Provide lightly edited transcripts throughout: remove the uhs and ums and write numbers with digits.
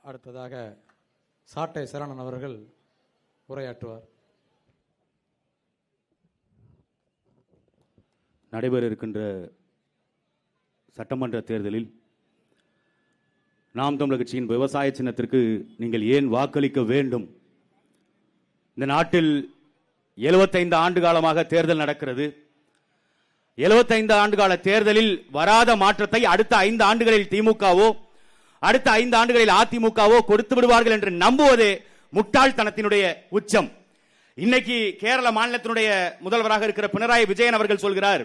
அடுத்ததாக சாட்டை சரவணன் அவர்கள் உரையாற்றுவார். நடைபெற இருக்கின்ற சட்டமன்ற தேர்தலில் நாம் தமிழர் கட்சியின் விவசாய சின்னத்திற்கு நீங்கள் ஏன் வாக்களிக்க வேண்டும்? இந்த நாட்டில் 75 ஆண்டு காலமாக தேர்தல் நடக்கிறது. 75 ஆண்டு கால தேர்தலில் வராத மாற்றத்தை அடுத்த 5 ஆண்டுகளில் திமுகவோ அடுத்த 5 ஆண்டுகளில் அதிமுகவோ கொடுத்து விடுவார்கள் என்று நம்புவதே முட்டாள்தனத்தினுடைய உச்சம். இன்னைக்கு கேரள மாநிலத்தினுடைய முதல்வராக இருக்கிற பினராயி விஜயன் அவர்கள் சொல்கிறார்,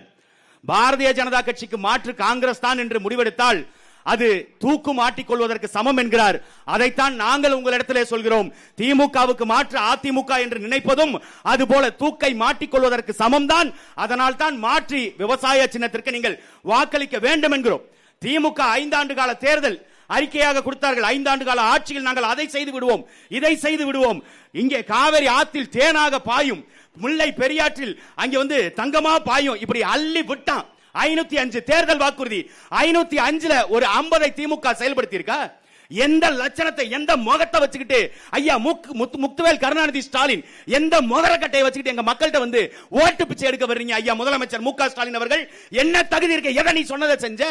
பாரதிய ஜனதா கட்சிக்கு மாற்று காங்கிரஸ் தான் என்று முடிவெடுத்தால் அது தூக்கு மாட்டிக்கொள்வதற்கு சமம் என்கிறார். அதைத்தான் நாங்கள் உங்களிடத்திலே சொல்கிறோம். திமுகவுக்கு மாற்று அதிமுக என்று நினைப்பதும் அதுபோல தூக்கை மாட்டிக்கொள்வதற்கு சமம்தான். அதனால் தான் மாற்றி விவசாய சின்னத்திற்கு நீங்கள் வாக்களிக்க வேண்டும் என்கிறோம். திமுக 5 ஆண்டு கால தேர்தல் அறிக்கையாக கொடுத்தார்கள். 5 ஆண்டு கால ஆட்சியில் நாங்கள் அதை செய்து விடுவோம், இதை செய்து விடுவோம். இங்கே காவிரி ஆற்றில் தேனாக பாயும், முல்லை பெரியாற்றில் அங்கே தங்கமா பாயும். இப்படி அள்ளி விட்டான். 505 தேர்தல் வாக்குறுதி. 505ல ஒரு 50 திமுக செயல்படுத்தி இருக்கா? எந்த லட்சணத்தை, எந்த முகத்தை வச்சுக்கிட்டு ஐயா முத்துவேல் கருணாநிதி ஸ்டாலின் எந்த முகரக்கட்டையை வச்சுக்கிட்டு எங்க மக்கள்கிட்ட ஓட்டு பிச்சை எடுக்க வர்றீங்க? ஐயா முதலமைச்சர் மு க ஸ்டாலின் அவர்கள் என்ன தகுதி இருக்க? எதை நீ சொன்னதை செஞ்ச?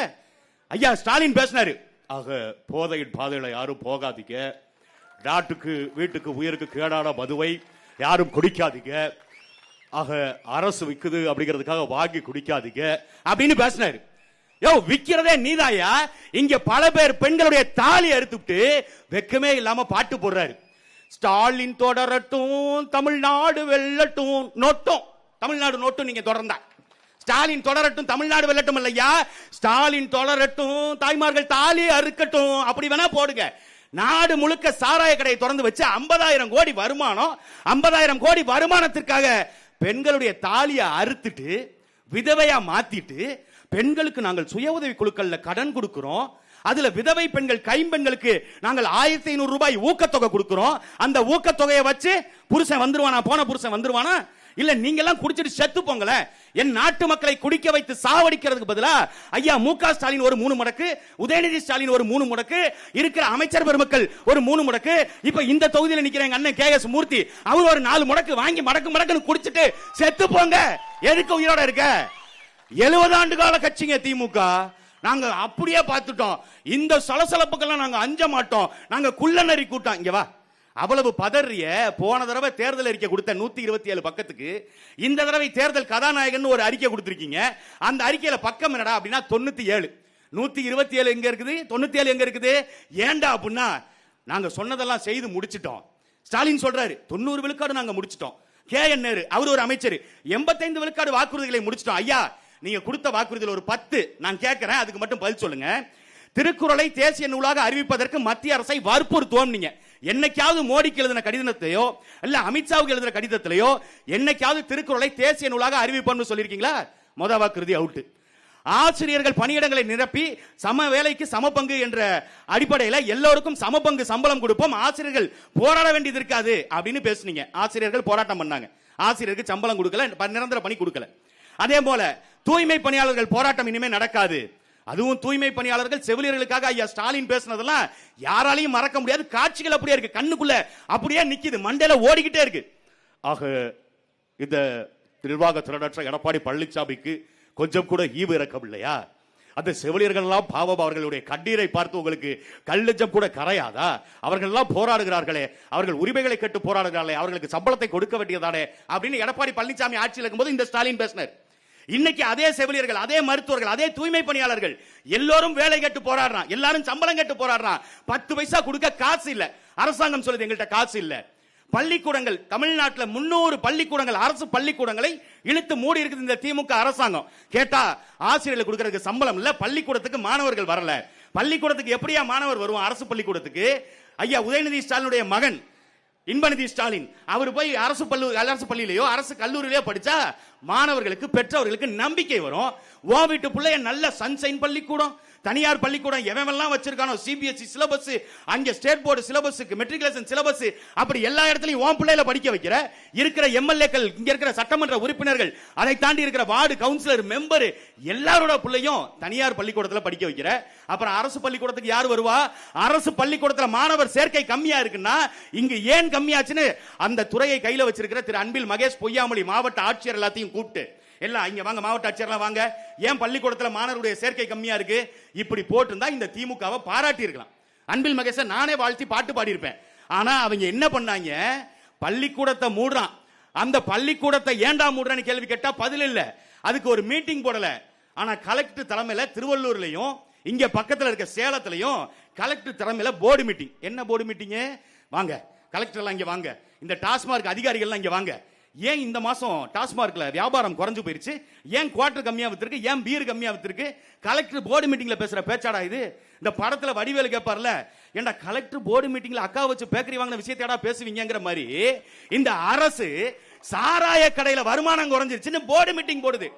ஐயா ஸ்டாலின் பேசினாரு, ஆக போதையின் பாதையில யாரும் போகாதீங்க, நாட்டுக்கு வீட்டுக்கு உயிருக்கு கேடான மதுவை யாரும் குடிக்காதீங்க, ஆக அரசு விக்குது அப்படிங்கிறதுக்காக வாங்கி குடிக்காதீங்க அப்படின்னு பேசினாரு. யோ, விக்கிறதே நீதாயா. இங்க பல பேர் பெண்களுடைய தாலி அறுத்துட்டு வெக்கமே இல்லாம பாட்டு போடுறாரு. ஸ்டாலின் தொடரட்டும், தமிழ்நாடு வெல்லட்டும், நோட்டும் தமிழ்நாடு நோட்டும். நீங்க தொடர்ந்தா ஸ்டாலின் தொடரட்டும், தமிழ்நாடு வெல்லட்டும் இல்லையா? ஸ்டாலின் தொடரட்டும், தாய்மார்கள் தாலி அறுக்கட்டும், அப்படி வேணா போடுங்க. நாடு முழுக்க சாராய கடையை திறந்து வச்சு 50,000 கோடி வருமானம். 50,000 கோடி வருமானத்திற்காக பெண்களுடைய தாலியை அறுத்துட்டு விதவையா மாத்திட்டு பெண்களுக்கு நாங்கள் சுய உதவி குழுக்கள்ல கடன் கொடுக்கிறோம். அதுல விதவை பெண்கள் கைம்பெண்களுக்கு நாங்கள் 1500 ரூபாய் ஊக்கத்தொகை கொடுக்கிறோம். அந்த ஊக்கத்தொகையை வச்சு புருஷன் வந்துருவானா? போன புருஷன் வந்துருவானா? இல்ல நீங்க எல்லாம் குடிச்சிட்டு செத்து போங்கல. என் நாட்டு மக்களை குடிக்க வைத்து சாவடிக்கிறதுக்கு பதிலா ஐயா மு க ஸ்டாலின் ஒரு 3 மடக்கு, உதயநிதி ஸ்டாலின் ஒரு 3 மடக்கு, இருக்கிற அமைச்சர் பெருமக்கள் ஒரு 3 மடக்கு, இப்ப இந்த தொகுதியில் நிக்கிற எங்க அண்ணன் கே.எஸ். மூர்த்தி அவர் ஒரு 4 மடக்கு வாங்கி மடக்கு மடக்குன்னு குடிச்சிட்டு செத்து போங்க. எதுக்கு உயிரோட இருக்க? 70 ஆண்டு கால கட்சிங்க திமுக. நாங்க அப்படியே பார்த்துட்டோம். இந்த சலசலப்புக்கெல்லாம் நாங்க அஞ்ச மாட்டோம். நாங்க குள்ளநரி கூட்டம். இங்க வா, அவ்வளவு பதறிய போன தடவை தேர்தல் அறிக்கை கொடுத்த 127 பக்கத்துக்கு இந்த தடவை தேர்தல் கதாநாயகன் ஒரு அறிக்கை கொடுத்திருக்கீங்க. அந்த அறிக்கையில பக்கம் என்னடா அப்படின்னா 97. 127 எங்க இருக்குது? 97 எங்க இருக்குது? ஏண்டா அப்படின்னா நாங்க சொன்னதெல்லாம் செய்து முடிச்சிட்டோம். ஸ்டாலின் சொல்றாரு 90 விழுக்காடு நாங்க முடிச்சிட்டோம். கே.என். நேரு அவர் ஒரு அமைச்சர் 85 விழுக்காடு வாக்குறுதிகளை முடிச்சிட்டோம். ஐயா நீங்க கொடுத்த வாக்குறுதியில் ஒரு 10 நான் கேட்கிறேன், அதுக்கு மட்டும் பதில் சொல்லுங்க. திருக்குறளை தேசிய நூலாக அறிவிப்பதற்கு மத்திய அரசை வற்புறுத்துவோம். நீங்க என்னைக்காவது மோடிக்கு எழுதின கடிதத்தையோ இல்ல அமித்ஷாவுக்கு எழுதின கடிதத்திலேயோ என்னைக்காவது திருக்குறளை தேசிய நூலாக அறிவிப்போம்னு சொல்லியிருக்கீங்களா? மொத வாக்குறுதி அவுட். ஆசிரியர்கள் பணியிடங்களை நிரப்பி சம வேலைக்கு சம பங்கு என்ற அடிப்படையில் எல்லோருக்கும் சம பங்கு சம்பளம் கொடுப்போம், ஆசிரியர்கள் போராட வேண்டியது இருக்காது அப்படின்னு பேசுனீங்க. ஆசிரியர்கள் போராட்டம் பண்ணாங்க, ஆசிரியருக்கு சம்பளம் கொடுக்கல, நிரந்தர பணி கொடுக்கல. அதே போல தூய்மை பணியாளர்கள் போராட்டம் இனிமே நடக்காது. அதுவும் தூய்மை பணியாளர்கள் செவிலியர்களுக்காக ஐயா ஸ்டாலின் பேசினதெல்லாம் யாராலையும் மறக்க முடியாது. காட்சிகள் அப்படியே இருக்கு, கண்ணுக்குள்ள அப்படியே நிக்குது, மண்டையில ஓடிக்கிட்டே இருக்கு. ஆக இந்த நிர்வாக திறனற்ற எடப்பாடி பழனிசாமிக்கு கொஞ்சம் கூட ஈவு இறக்கம் இல்லையா? அந்த செவிலியர்கள் எல்லாம் பாவம், அவர்களுடைய கண்ணீரை பார்த்து உங்களுக்கு கல்லஞ்சம் கூட கரையாதா? அவர்கள் எல்லாம் போராடுகிறார்களே, அவர்கள் உரிமைகளை கேட்டு போராடுகிறார்களே, அவர்களுக்கு சம்பளத்தை கொடுக்க வேண்டியதானே அப்படின்னு எடப்பாடி பழனிசாமி ஆட்சியில் இருக்கும்போது இந்த ஸ்டாலின் பேசினார். இன்னைக்கு அதே செவிலியர்கள், அதே மருத்துவர்கள், அதே தூய்மை பணியாளர்கள் எல்லோரும் வேலை கேட்டு போராடுறான், எல்லாரும் சம்பளம் கேட்டு போராடுறான். 10 பைசா கொடுக்க காசு இல்ல. அரசாங்கம் சொல்லுது எங்கள்கிட்ட காசு இல்ல. பள்ளிக்கூடங்கள் தமிழ்நாட்டில் 300 பள்ளிக்கூடங்கள், அரசு பள்ளிக்கூடங்களை இழுத்து மூடி இருக்குது இந்த திமுக அரசாங்கம். கேட்டா ஆசிரியர்களுக்கு கொடுக்கறதுக்கு சம்பளம் இல்ல, பள்ளிக்கூடத்துக்கு மாணவர்கள் வரல. பள்ளிக்கூடத்துக்கு எப்படியா மாணவர் வருவான்? அரசு பள்ளிக்கூடத்துக்கு ஐயா உதயநிதி ஸ்டாலினுடைய மகன் இன்பநிதி ஸ்டாலின் அவர் போய் அரசு பள்ளியிலேயோ அரசு கல்லூரியிலேயோ படிச்சா மாணவர்களுக்கு பெற்றவர்களுக்கு நம்பிக்கை வரும். ஓ வீட்டு பிள்ளைய நல்ல சன்சைன் பள்ளிக்கூடம், தனியார் பள்ளிக்கூடம் எவெல்லாம் வச்சிருக்கானோ சிபிஎஸ்இ சிலபஸ், அங்க state board syllabus, matriculation syllabus, அப்படி எல்லா இடத்துலயும் ஓம் பிள்ளையில படிக்க வைக்கிற இருக்கிற எம்எல்ஏக்கள், இங்க இருக்கிற சட்டமன்ற உறுப்பினர்கள், அதை தாண்டி இருக்கிற வார்டு கவுன்சிலர் மெம்பர் எல்லாரோட பிள்ளையும் தனியார் பள்ளிக்கூடத்துல படிக்க வைக்கிற. அப்புறம் அரசு பள்ளிக்கூடத்துக்கு யார் வருவா? அரசு பள்ளிக்கூடத்துல மாணவர் சேர்க்கை கம்மியா இருக்குன்னா இங்க ஏன் கம்மியாச்சுன்னு அந்த துறையை கையில வச்சிருக்கிற திரு அன்பில் மகேஷ் பொய்யாமொழி மாவட்ட ஆட்சியர் எல்லாத்தையும் கூப்பிட்டு, எல்லாம் இங்க வாங்க, மாவட்ட ஆட்சியர்லாம் வாங்க, ஏன் பள்ளிக்கூடத்துல மாணவருடைய சேர்க்கை கம்மியா இருக்கு, இப்படி போட்டிருந்தா இந்த திமுகவை பாராட்டி இருக்கலாம். அன்பில் மகேஷ நானே வாழ்த்தி பாட்டு பாடி இருப்பேன். ஆனா அவங்க என்ன பண்ணாங்க, பள்ளிக்கூடத்தை மூடுறான், அந்த பள்ளிக்கூடத்தை ஏண்டா மூடுறான்னு கேள்வி கேட்டா பதில் இல்ல, அதுக்கு ஒரு மீட்டிங் போடல. ஆனா கலெக்டர் தலைமையில திருவள்ளூர்லயும் இங்க பக்கத்துல இருக்க சேலத்திலையும் கலெக்டர் தலைமையில போர்டு மீட்டிங். என்ன போர்டு மீட்டிங்? வாங்க கலெக்டர் எல்லாம் இங்க வாங்க, இந்த டாஸ்மார்க் அதிகாரிகள் எல்லாம் இங்க வாங்க, ஏன் இந்த மாசம் டாஸ்மார்க்ல வியாபாரம் குறைஞ்சு போயிருச்சு, ஏன் குவார்டர் கம்மியா வித்திருக்கு, ஏன் பீர் கம்மியா வித்திருக்கு, கலெக்டர் போர்டு மீட்டிங்ல பேசுற பேச்சாடா இது? இந்த படத்துல வடிவேலு கேட்பார்ல, ஏண்டா கலெக்டர் போர்டு மீட்டிங்ல அக்கா வச்சு பேக்கரி வாங்கின விஷயத்தையடா பேசுவீங்கிற மாதிரி இந்த அரசு சாராய கடையில வருமானம் குறைஞ்சிருச்சுன்னு போர்டு மீட்டிங் போடுது.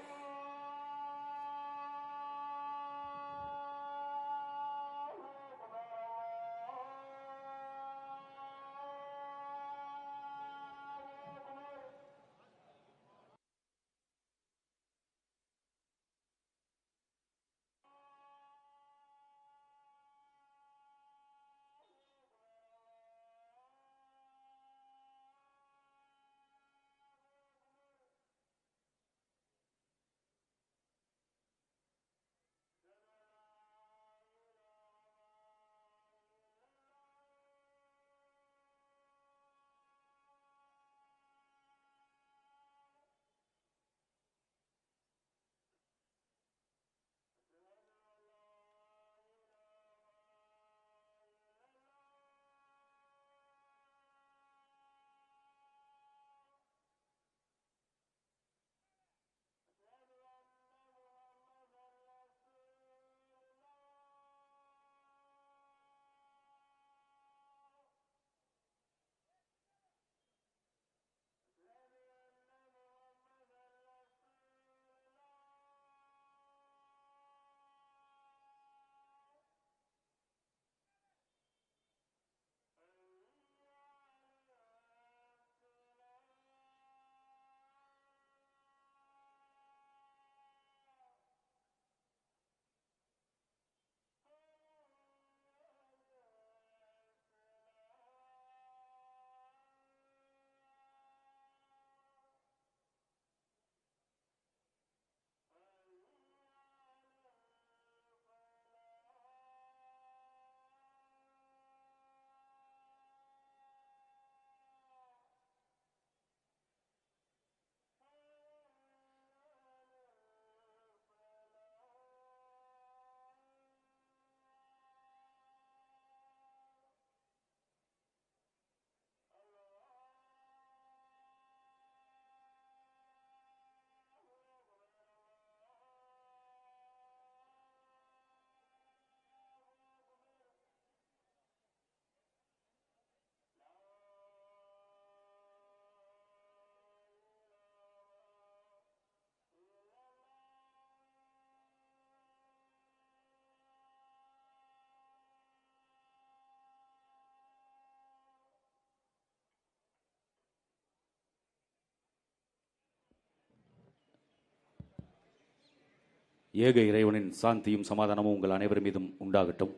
ஏக இறைவனின் சாந்தியும் சமாதானமும் உங்கள் அனைவர் மீதும் உண்டாகட்டும்.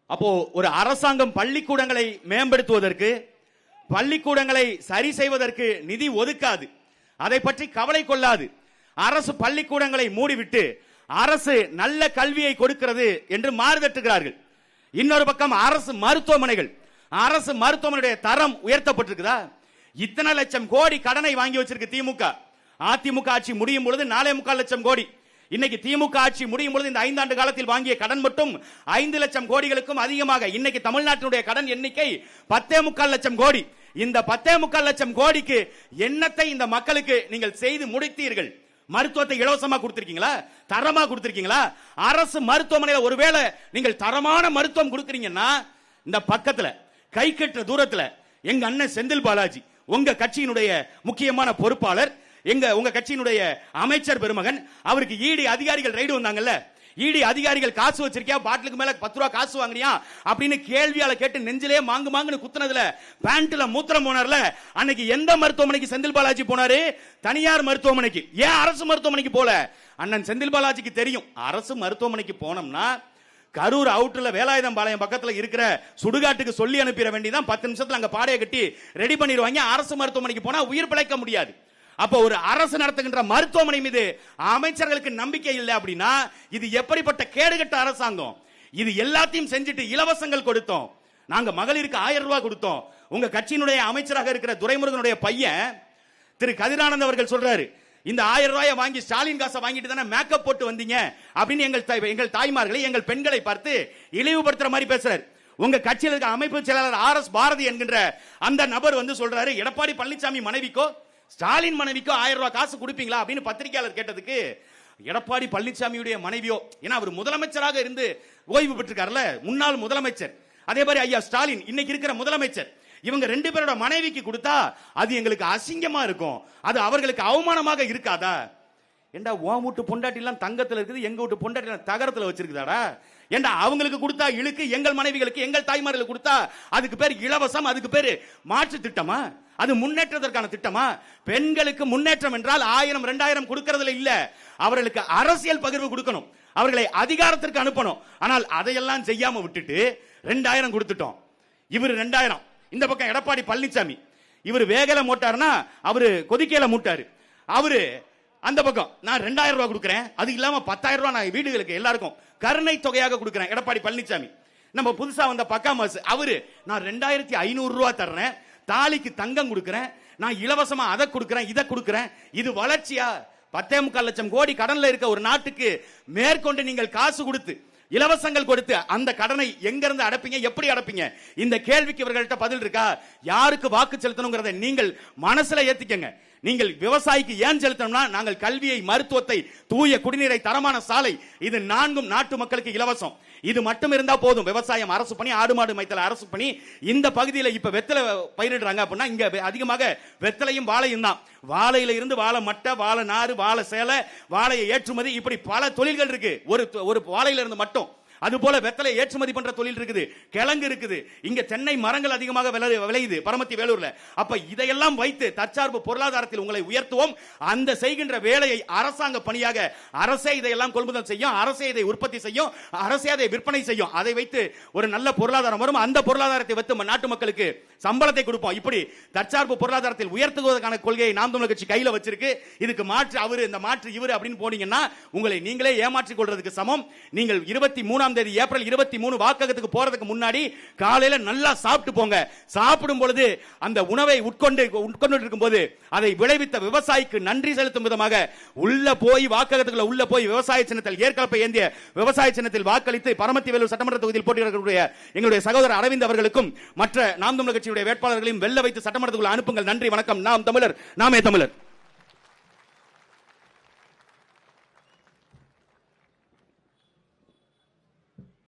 அப்போ ஒரு அரசாங்கம் பள்ளிக்கூடங்களை மேம்படுத்துவதற்கு, பள்ளிக்கூடங்களை சரி செய்வதற்கு நிதி ஒதுக்காது, அதை பற்றி கவலை கொள்ளாது. அரசு பள்ளிக்கூடங்களை மூடிவிட்டு அரசு நல்ல கல்வியை கொடுக்கிறது என்று மாறுதட்டுகிறார்கள். இன்னொரு பக்கம் அரசு மருத்துவமனையுடைய தரம் உயர்த்தப்பட்டிருக்குதா? இத்தனை லட்சம் கோடி கடனை வாங்கி வச்சிருக்கு திமுக. அதிமுக ஆட்சி முடியும் பொழுது 4.25 லட்சம் கோடி. இன்னைக்கு திமுக ஆட்சி முடியும் பொழுது இந்த 5 ஆண்டு காலத்தில் வாங்கிய கடன் மட்டும் 5 லட்சம் கோடிகளுக்கும் அதிகமாக. இன்னைக்கு தமிழ்நாட்டினுடைய கடன் எண்ணிக்கை 10.25 லட்சம் கோடி. இந்த 10.25 லட்சம் கோடிக்கு என்னத்தை இந்த மக்களுக்கு நீங்கள் செய்து முடித்தீர்கள்? மருத்துவத்தை இலவசமா கொடுத்திருக்கீங்களா? தரமா கொடுத்திருக்கீங்களா? அரசு மருத்துவமனையில் ஒருவேளை நீங்கள் தரமான மருத்துவம் கொடுக்கறீங்கன்னா, இந்த பக்கத்துல கை கட்டுற தூரத்துல எங்க அண்ணன் செந்தில் பாலாஜி, உங்க கட்சியினுடைய முக்கியமான பொறுப்பாளர், உங்க கட்சியினுடைய அமைச்சர் பெருமகன், அவருக்கு ஈடி அதிகாரிகள் ரைடு வந்தாங்கல்ல, இடி அதிகாரிகள் காசு வச்சிருக்கியா, பாட்டிலுக்கு மேல 10 ரூபாய் காசு வாங்குறியா அப்படின்னு கேள்வியால கேட்டு நெஞ்சிலே மாங்கு மாங்குன்னு குத்துனதுல பேண்ட்ல மூத்திரம் போனார்ல, அன்னைக்கு எந்த மருத்துவமனைக்கு செந்தில் பாலாஜி போனாரு? தனியார் மருத்துவமனைக்கு. ஏன் அரசு மருத்துவமனைக்கு போல? அண்ணன் செந்தில் பாலாஜிக்கு தெரியும், அரசு மருத்துவமனைக்கு போனோம்னா கரூர் அவுட்ல வேலாயுதம் பாளையம் பக்கத்துல இருக்கிற சுடுகாட்டுக்கு சொல்லி அனுப்பிட வேண்டியதான், 10 நிமிஷத்துல அங்க பாடையை கட்டி ரெடி பண்ணிடுவாங்க. அரசு மருத்துவமனைக்கு போனா உயிர் பிழைக்க முடியாது. அப்ப ஒரு அரசு நடத்துகின்ற மருத்துவமனை மீது அமைச்சர்களுக்கு நம்பிக்கை இல்லை அப்படின்னா இது எப்படிப்பட்ட கேடுகட்ட அரசாங்கம்? இது எல்லாத்தையும் செஞ்சுட்டு இலவசங்கள் கொடுத்தோம், நாங்க மகளிருக்கு 1000 ரூபாய் கொடுத்தோம். உங்க கட்சியினுடைய அமைச்சராக இருக்கிற துரைமுருகனுடைய பையன் திரு கதிரானந்த் அவர்கள் சொல்றாரு, இந்த 1000 ரூபாயை வாங்கி ஸ்டாலின் காசை வாங்கிட்டு தானே மேக்கப் போட்டு வந்தீங்க அப்படின்னு எங்கள் தாய்மார்களை, எங்கள் பெண்களை பார்த்து இழிவுபடுத்துற மாதிரி பேசுறாரு. உங்க கட்சியில் இருக்க அமைப்பு செயலாளர் RS பாரதி என்கின்ற அந்த நபர் வந்து சொல்றாரு, எடப்பாடி பழனிசாமி மனைவிக்கோ ஸ்டாலின் மனைவிக்கோ 1000 ரூபாய் காசு கொடுப்பீங்களா அப்படின்னு பத்திரிகையாளர் கேட்டதுக்கு, எடப்பாடி பழனிசாமியுடைய மனைவியோ, ஏன்னா அவர் முதலமைச்சராக இருந்து ஓய்வு பெற்றிருக்காருல, முன்னாள் முதலமைச்சர், அதே மாதிரி ஐயா ஸ்டாலின் இன்னைக்கு இருக்கிற முதலமைச்சர், இவங்க 2 பேரோட மனைவிக்கு கொடுத்தா அது எங்களுக்கு அசிங்கமா இருக்கும், அது அவர்களுக்கு அவமானமாக இருக்காதா? ஏண்டா உன் வீட்டு பொண்டாட்டி எல்லாம் தங்கத்துல இருக்குது, எங்க வீட்டு பொண்டாட்டி எல்லாம் தகரத்துல வச்சிருக்குதாடா? ஏண்டா அவங்களுக்கு கொடுத்தா இழுக்கு, எங்கள் மனைவிகளுக்கு எங்கள் தாய்மார்களுக்கு கொடுத்தா அதுக்கு பேர் இலவசம், அதுக்கு பேர் மாற்று திட்டமா? அது முன்னேற்றத்திற்கான திட்டமா? பெண்களுக்கு முன்னேற்றம் என்றால் 1000 2000 கொடுக்கறதுல இல்ல, அவர்களுக்கு அரசியல் பகிர்வு கொடுக்கணும், அவர்களை அதிகாரத்திற்கு அனுப்பணும். ஆனால் அதையெல்லாம் செய்யாம விட்டுட்டு 2000 கொடுத்துட்டோம். இவர் 2000, இந்த பக்கம் எடப்பாடி பழனிசாமி இவர் வேகல மூட்டாருன்னா அவரு கொதிக்கையில மூட்டாரு. அவரு அந்த பக்கம் நான் 2000 ரூபாய் கொடுக்கிறேன், அது இல்லாம 10000 ரூபாய் நான் வீடுகளுக்கு எல்லாருக்கும் கருணை தொகையாக கொடுக்கிறேன். எடப்பாடி பழனிசாமி நம்ம புதுசா வந்த பக்காமாஸ் அவரு நான் 2500 ரூபாய் தர்றேன், தாலிக்கு தங்கம் கொடுக்கிறேன், நான் இலவசமா அதை கொடுக்கிறேன் இதை கொடுக்கிறேன். இது வளர்ச்சியா? 10.25 லட்சம் கோடி கடன்ல இருக்க ஒரு நாட்டுக்கு மேற்கொண்டு நீங்கள் காசு கொடுத்து இலவசங்கள் கொடுத்து அந்த கடனை எங்க இருந்து அடைப்பீங்க, எப்படி அடைப்பீங்க? இந்த கேள்விக்கு இவர்கள்ட்ட பதில் இருக்கா? யாருக்கு வாக்கு செலுத்தணுங்கிறத நீங்கள் மனசுல ஏத்திக்கங்க. நீங்கள் விவசாயிக்கு ஏன் செலுத்தணும்னா, நாங்கள் கல்வியை, மருத்துவத்தை, தூய குடிநீரை, தரமான சாலை, இது 4ம் நாட்டு மக்களுக்கு இலவசம். இது மட்டும் இருந்தா போதும். விவசாயம் அரசு பண்ணி, ஆடு மாடு மேய்த்தல் அரசு பண்ணி, இந்த பகுதியில் இப்ப வெத்தலை பயிரிடுறாங்க அப்படின்னா இங்க அதிகமாக வெத்தலையும் வாழையும் தான். வாழையில இருந்து வாழை மட்டை, வாழை நாறு, வாழை சேலை, வாழையை ஏற்றுமதி, இப்படி பல தொழில்கள் இருக்கு ஒரு வாழையில இருந்து மட்டும். அது போல வெத்தலை ஏற்றுமதி பண்ற தொழில் இருக்குது, கிழங்கு இருக்குது, இங்க தென்னை மரங்கள் அதிகமாக விளையுது பரமத்தி வேலூர்ல. அப்ப இதையெல்லாம் வைத்து தற்சார்பு பொருளாதாரத்தில் உங்களை உயர்த்துவோம். அந்த செய்கின்ற வேலையை அரசாங்க பணியாக அரசே இதையெல்லாம் கொள்முதல் செய்யும், அரசே இதை உற்பத்தி செய்யும், அரசே அதை விற்பனை செய்யும். அதை வைத்து ஒரு நல்ல பொருளாதாரம் வரும். அந்த பொருளாதாரத்தை வைத்து நாட்டு மக்களுக்கு சம்பளத்தை கொடுப்போம். இப்படி தற்சார்பு பொருளாதாரத்தில் உயர்த்துவதற்கான கொள்கையை நாம் தமிழர் கட்சி கையில வச்சிருக்கு. இதுக்கு மாற்று அவரு, இந்த மாற்று இவரு அப்படின்னு போனீங்கன்னா உங்களை நீங்களே ஏமாற்றிக் கொள்றதுக்கு சமம். நீங்கள் 23ஆம் தேதி ஏப்ரல் 23 வாக்ககத்துக்கு போறதுக்கு முன்னாடி காலையில நல்லா சாப்பிட்டு போங்க. சாப்பிடும் பொழுது அந்த உணவை உட்கொண்டு இருக்கும் போது அதை விளைவித்த விவசாயிக்கு நன்றி செலுத்தும் விதமாக உள்ள போய் வாக்ககத்துக்குள்ள உள்ள போய் விவசாய சின்னத்தில் ஏற்கலப்பை ஏந்திய விவசாய சின்னத்தில் வாக்களித்து பரமத்தி வேலூர் சட்டமன்ற தொகுதியில் போட்டியிடக்கூடிய எங்களுடைய சகோதரர் அரவிந்த் அவர்களுக்கும் மற்ற நாம் தமிழர் கட்சியுடைய வேட்பாளர்களையும் வெல்ல வைத்து சட்டமன்றத்துக்குள்ள அனுப்புங்கள். நன்றி, வணக்கம். நாம் தமிழர், நாமே தமிழர்.